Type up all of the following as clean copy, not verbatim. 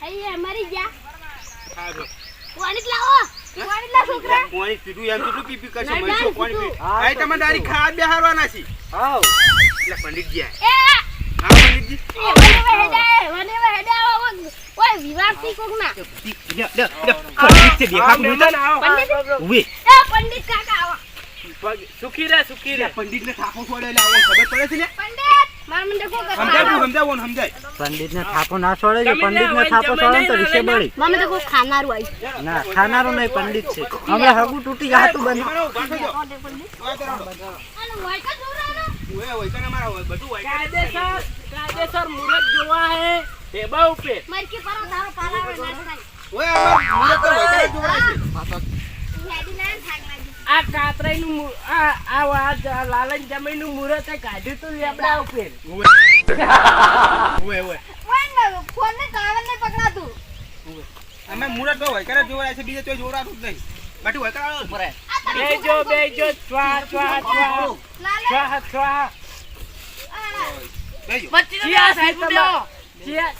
ભાઈ મરી ગયા. હારો પાણી લાવો. પાણી લા છોકરા. પાણી પીધું એમ કેટલું પીપી કરશે મઈસો પાણી પી. આય તમે દારી ખા બેહારવાના છે. આવ એટલે પંડિતજી એ હા પંડિતજી વને હેડે આવો ઓય વિવાદથી કોકના. પંડિત છે દેખાતું નહીં પંડિત ઉવે એ પંડિત કાકા આવો. સુખી રે પંડિતને થાપો છોડે લાવો ખબર પડે છે ને પંડિત માર મને કો કરતા. સમજાવો ને સમજાય પંડિતને થાપો ના છોડે જો પંડિતને થાપો છોડે તો વિશે બળી મને તો કો ખાનારું આવી. ના ખાનારો નહીં પંડિત છે હમણાં હગું તૂટી જાતું બની અને વાયકા જોરાનો. ઓય ઓય તને મારા બધું હોય કાયદેસર મુરત જોવા હે ટેબા ઉપર મરકી પરો તારો પાલાવે ના થાય. ઓય અમાર તો હોય જોડા છે હેડી ના થાક લાગી. આ કાતરાઈનું આ લાલન જમીનું મુરત કાઢ્યું તું લેબડા ઉપર ઓય ઓય ઓય ફોન ને કાવલ ને પકડાતું. અમે મુરત હોય કરે જોડા છે બીજે તો જોડાતું જ નહીં બાટુ હોય કરાવો ઉપર બેજો સ્વા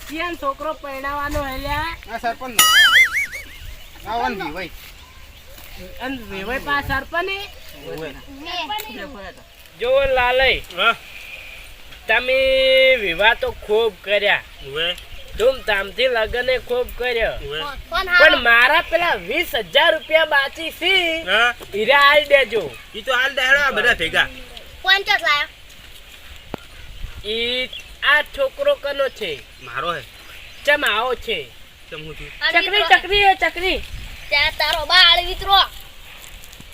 ચિયાન છોકરો પરણાવાનો હેલ્યા આ સરપંચ આવન દી ભાઈ અન વેવાય પા સરપને ઓય જો લાલય તમે વિવાહ તો ખૂબ કર્યા ધૂમધામથી લગને ખૂબ કર્યો પણ મારા પેલા 20,000 રૂપિયા બાકી છે હીરા આલ દેજો ઈ તો હાલ દેહડા બધા ભેગા 50 લાયા. ઈ આ છોકરો કનો છે મારો હે ચમ આવો છે તમ હું છું ચકરી ત્યાં તારો બાળ વિતરો.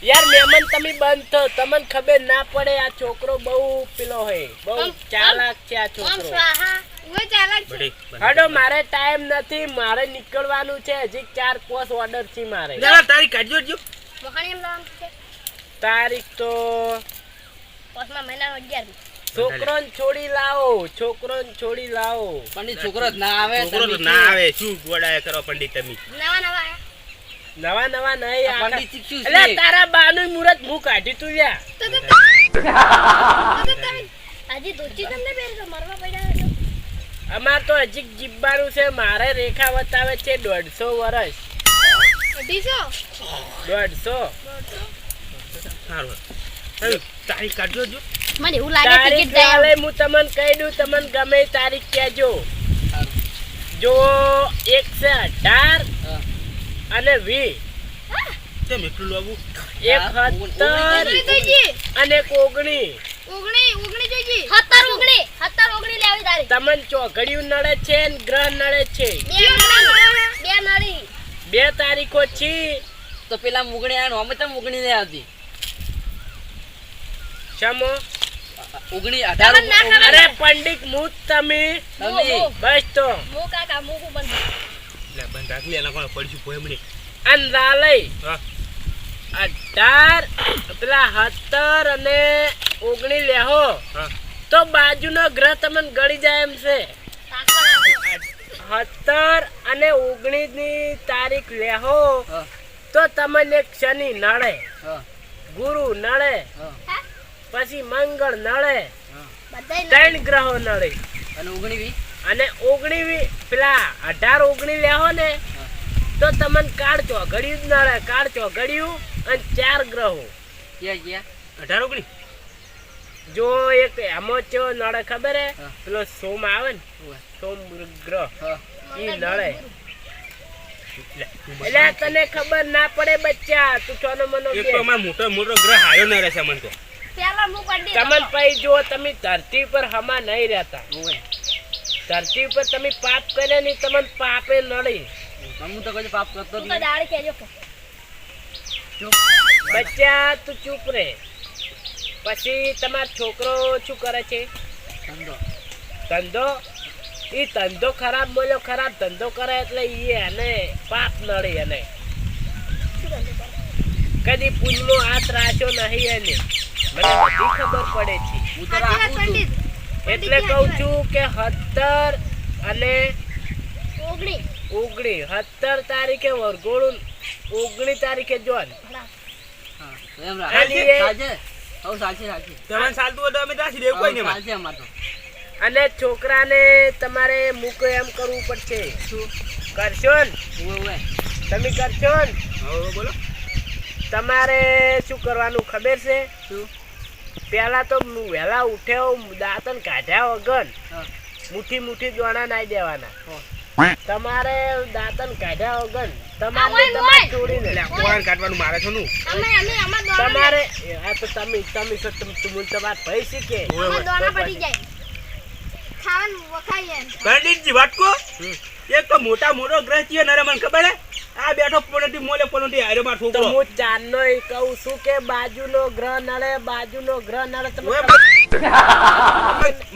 યાર મહેમાન તમે બંધ થો તમને ખબર ના પડે આ છોકરો બહુ પેલો હે બહુ ચાલાક છે આ ઓમ છોકરો સ્વાહા ઓય ચાલક છે. બડી હડો મારે ટાઈમ નથી મારે નીકળવાનું છે હજી 4-5 ઓર્ડર છે મારે જરા તારી કાઢજો જો મોહણી એમ લાવ છે. તારીખ તો 5મા મહિનાનો 11. છોકરોને છોડી લાવો પંડિત છોકરો જ ના આવે છોકરો તો ના આવે શું ગોડાયા કરો પંડિત તમે નવા નવા નહીં આ પંડિત શીખ્યું એટલે છે તારા બાનું મુરત હું કાઢી તું યા તો તમે આજે દોચી તમને બેર તો મરવા પડ્યા છો. અમાર તો હજી જીબવાનું છે મારે રેખા બતાવે છે 150 વર્ષ 150 સારું હવે તારી કાઢજો જો મને એવું લાગે તારીખ ટિકિટ જાય. ચાલે હું તમને કહી દઉં તમને ગમે એ તારીખ કહેજો જો 118 અને 20 તેમ એટલું લાવું 71 અને 19 લેવી તારી. તમને ચોઘડિયું નડે છે ને ગ્રહ નડે છે બે નળી. 2 તારીખો છે તો પેલા મુગણી આનો અમે તો મુગણી નહીં આવતી સમો ઉગણી 18 અરે પંડિત મુત તમે બસ તો મો કાકા મો કો બંધ. લે બંધ રાખ લે એના કોણ પડશું પોયમણી અંધાલય હા 18 પેલા 17 અને 19 લેહો હા તો બાજુનો ગ્રહ તમને ગળી જાય એમ છે 17 અને 19 ની તારીખ લેહો તો તમને એક શનિ નડે ગુરુ નડે પછી મંગળ નડે બધાય 3 ગ્રહો નડે અને ઉગણી અને 19 પેલા 18 19 લેહો ને તો તમને કાળ ચોઘડિયું જ નડે કાળ ચોઘડિયું અને 4 ગ્રહો ક્યાં 18 ઓગણી જો એક એમાં ચો નડે ખબર હે પેલો સોમ આવે ને સોમ ગ્રહ ઈ નડે એટલે તને ખબર ના પડે બચ્ચા તું ચોનો મનો એક તો અમાર મોટો ગ્રહ આયો ન રહેશે મન તો પેલા મુ પંડિત તમને પઈ જો તમે ધરતી પર હમા નહીં રહેતા ધરતી પર તમે પાપ કરે ને તમને પાપે નડે હું તો કદી પાપ કરતો તું તો દાડી કેજો બચ્ચા તું ચૂપ રે પછી તમારો છોકરો શું કરે છે ધંધો ઈ ધંધો ખરાબ બોલ્યો ખરાબ ધંધો કરે એટલે ઈ એને પાપ નડે એને કદી પૂજનો હાથ રાખ્યો નહીં એને મને બધી ખબર પડે છે હું તો રાખું છું પંડિત એટલે કહું છું કે 17 અને 19 17 તારીખે વરઘોડું 19 તારીખે જોન એમ ખાલી એ- રાખે હવ સાચી રાખી તમને ચાલતું હોય તો અમે રાખી દેવું કોઈ નહીં સાચી અમાર તો અને છોકરાને તમારે મૂકો એમ કરવું પડશે કરશો ને? તમે કરશો ને? હવે બોલો. તમારે શું કરવાનું ખબર છે? પેલા તો વહેલા ઉઠ્યો દાંતન કાઢ્યા વગર મુઠ્ઠી દોણા નાઈ દેવાના. તમારે દાંતન કાઢ્યા વગર તમારે છોડીને કોણ કાઢવાનું મારે છો નું તમારે આ તો તમે તમારા ભાઈ શીખે. પંડિતજી વાટકો એક તો મોટા મોટો ગ્રહ છે નરે મને ખબર હે આ બેઠો પોનટી હારે માર તો છોકરો હું ચાંદનો કહું છું કે બાજુનો ગ્રહ નડે તમે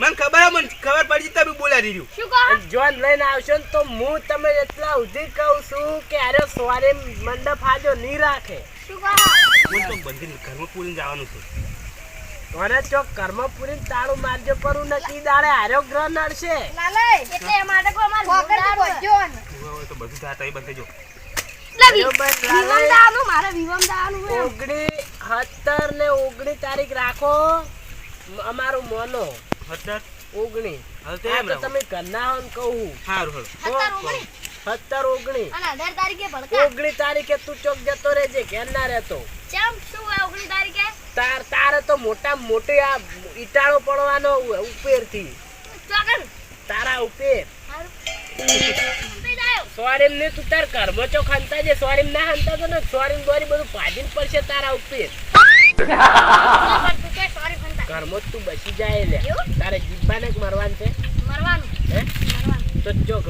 મને ખબર પડી તમે બોલા દીધું જોન લઈને આવશો ને તો હું તમે એટલા સુધી કહું છું કે અરે સોરે મંડપ હાજો નહીં રાખે. મને તો બંધી ઘરમાં પૂરીને જવાનું છે. મને ચોક કર્મ પૂરી તાળું મારજો પરું નક્કી દાડે હાર્યો ગ્રહ નડશે. તો બધું થાય તઈ બંધ જો 17 ને 19 તારીખ રાખો અમારું મોનો 17 19 હવે તો એમ તો તમે ઘરના હો ને કહું સારું 17 19 તારીખે તું ચોક જતો રહેજે ઘેર ના રહેતો. તારે તો મોટા મોટી આ ઈટાળો પડવાનો ઉપેર થી તારા ઉપેર સોરીમ ને તું તાર કર્મ ચો ખંતા જે સોરીમ ના હંતા તો ને સોરીમ દોરી બધું ભાજીન પડશે તારા ઉપેર કર્મ તું બસી જાય લે તારે જીવવાને મરવાનું છે હે તો ચોક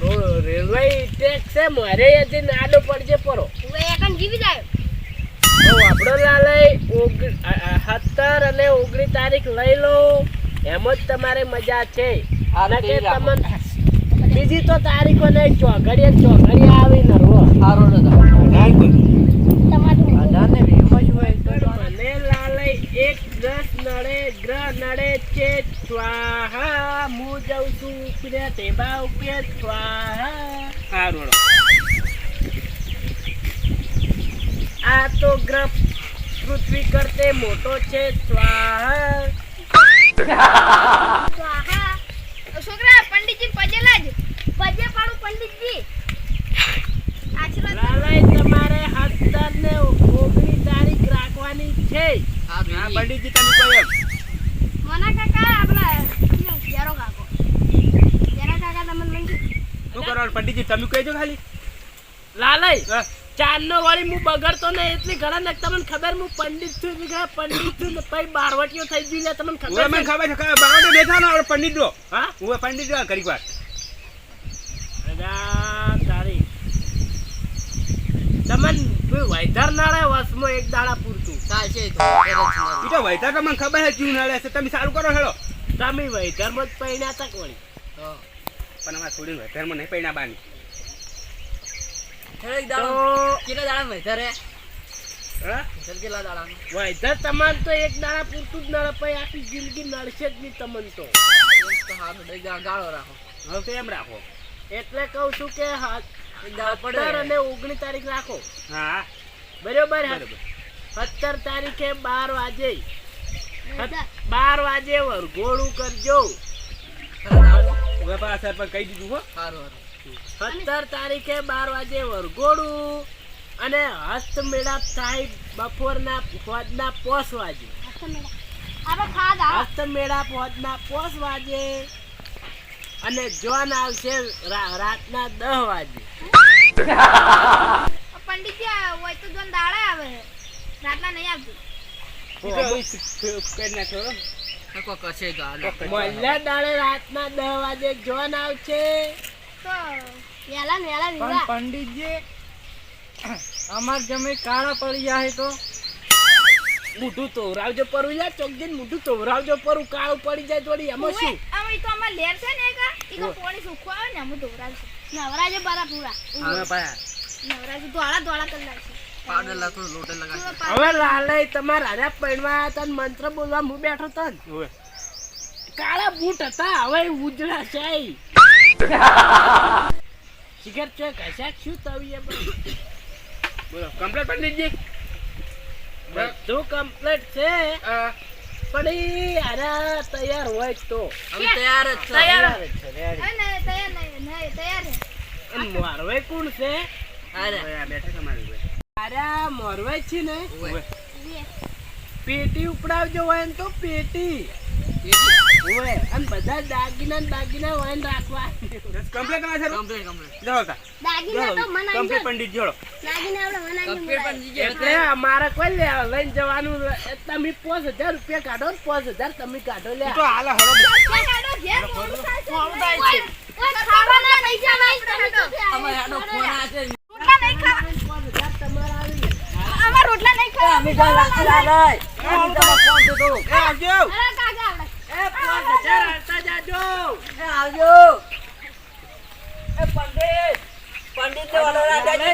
રેલવે ટ્રેક છે મારે જે નાડો પડજે પરો આપણો લાલય 17 અને 19 તારીખ લઈ લો એમ જ તમારે મજા છે. બીજી તો તારીખો ને ચોઘડી આવી નરવો મને લાલય એક 10 નડે ગ્રહ નડે છે સ્વાહા હું જઉં છું ઉપરે ટેબા ઉપરે સ્વાહા. સારું આ તો ગ્રહ પૃથ્વી કરતે મોટો છે સ્વાહા. છોકરા પંડિતજી પજેલા જ પજે પાડું પંડિતજી લાલય તમારે 17 ને 19 તારીખ રાખવાની છે. હા પંડિતજી તમે કહો એમ મોના કાકા આપણા યારો કાકો યારા કાકા તમને મંગી શું કરવાનું પંડિતજી તમે કહેજો ખાલી લાલય ચાંદનો વાળી હું બગડતો ને એટલી ઘણા ને તમને ખબર હું પંડિત છું ને પછી બારવટીઓ થઈ ગઈ ને તમને ખબર મને ખબર છે બાવડે બેઠાનો આપણે પંડિત જો હા હું પંડિત જો ઘડીક વાર તારી તમને વૈધર નાળે વસમો એક દાડા પૂરતું ઈ તો વૈધર તો મને ખબર છે જીવ નડે છે તમે સારું કરો હેડો તમે વૈધર માં જ પૈણ્યા તક વળી પણ અમારે છોડીને વૈધરમાં નહીં પૈણા બાની વૈધર તમારે તો એક દાડા પૂરતું જ નડે પછી આખી જિંદગી નડશે જ નહીં તમને તો હવે તો એમ રાખો એટલે કહું છું કે 17 અને 19 તારીખ રાખો. હા બરોબર 17 તારીખે 12 વાગે વરઘોડું કરજો. સર પર કહી દીધું હો 17 તારીખે 12 વાગે વરઘોડું અને હસ્ત મેળાપ થાય બપોરના હોજના 5 વાગે. હસ્ત મેળાપ હોજના 5 વાગે અને જોન આવશે રાતના 10 વાગે. પંડિતજી હોય તો જોન દાડા આવે રાતના નહીં આવતું મોલ્લા દાડે રાતના 10 વાગે જોન આવશે. તો વેલા વિવાહ પંડિતજી અમાર જમે કાળા પડી જાય તો મોઢું તોવરાવજો પરું યાર ચોકજીન મોઢું તોવરાવજો પરું કાળું પડી જાય થોડી એમાં શું અમે તો અમાર લેર છે ને કા ઈ તો પાણી સુખવા આવે ને અમે ધોરાવશે નવરાજે બરા પૂરા નવરાજે ધોળા કલાક હવે લાલય તમારા રાજા પૈણવા હતા ને મંત્ર બોલવા હું બેઠો તો કાળા બૂટ હતા હવે ઉજળા છે શિખર ચોક હશે શું તવીએ બોલો કમ્પ્લીટ પંડિતજી બધું કમ્પ્લીટ છે પણ ઈ અરે તૈયાર હોય તો તૈયાર જ છે અને તૈયાર નહીં તૈયાર છે મોરવાઈ કોણ છે? ઓય, આ બેઠા છે મારી જોડે. અરે આ મોરવાઈ છે ને ઓય. પેટી ઉપડાવજો હોય ને તો પેટી ઓય અને બધા દાગીના હોય ને રાખવા. કમ્પ્લીટ તમારે છે? જાઓ તા. દાગીના તો મનાઈ કમ્પ્લીટ પંડિત જોડો. દાગીના આપણે મનાઈ એટલે અમારે કોઈ લઈને જવાનું તમે 5000 રૂપિયા કાઢો ને 5000 તમે કાઢો લે. તું તો હાલો હળો. ખાવાના પૈસા નહીં ખાડો અમારે આનો ફોન આ છે રોટલા નહીં ખા 5000 તમારે આવી. અમાર રોટલા નહીં ખા અમે ગાલ રાખી લાય અમે તમારો ફોન છે તો એ આવજો. અરે કાકા આપણે એ 5000 આવતા જાજો. એ આવજો એ પંડિત ને વાળો રાજા છે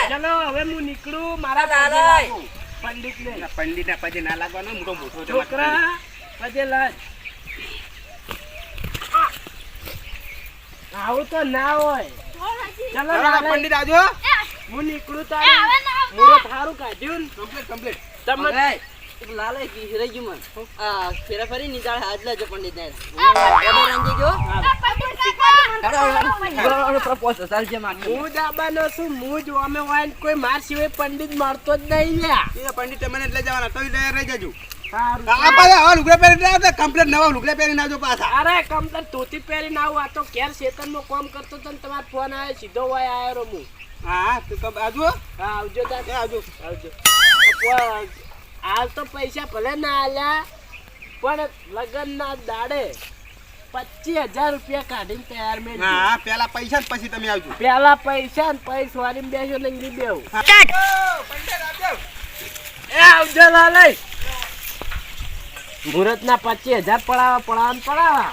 ચલો હવે હું નીકળું મારા દાદા. દાદા પંડિત ને ના, પંડિતના પગે ના લાગવાનો, મોટો મોટો છે. છોકરા પજે લાજ. આવું તો ના હોય. ચલો ચાલો, લાલા, પંડિત આવજો. હું નીકળું એ તારે હવે ના મુરત હારું કાઢ્યું ને કમ્પ્લીટ. તમે લાલે કી રહી ગયું મન આ ફેરા ફરી નીચાળ હાથ લેજો પંડિત ને હું દાબાનો છું હું જ અમે વાઈન કોઈ માર સિવાય પંડિત મળતો જ નહીં લ્યા. એ પંડિત તમને એટલે જવાના તો તૈયાર રહી જજો. સારું. આ પાછા હવે લુગડા પહેરીને આવતા, કમ્પ્લીટ નવા લુગડા પહેરીને આવજો પાછા. અરે કમ્પ્લેટ ધોતી પહેરીને આવું આ તો ઘેર શેતનમાં કામ કરતો તો ને તમારો ફોન આવ્યો સીધો વાય આવ્યો હું. હા તો તમે આવજો. હા આવજો એ દાદા આવજો. આવજો. હાલ તો પૈસા ભલે ના આલ્યા પણ લગન ના દાડે 25000 રૂપિયા કાઢીને તૈયાર મેં હા પેલા પૈસા ને પછી તમે આવજો. પેલા પૈસા ને પૈસા વાળી બેસો ને ઇંગલી બેવ. પંડિત આવજો. એ આવજો લાલય મુહૂર્ત ના 25000 પડાવા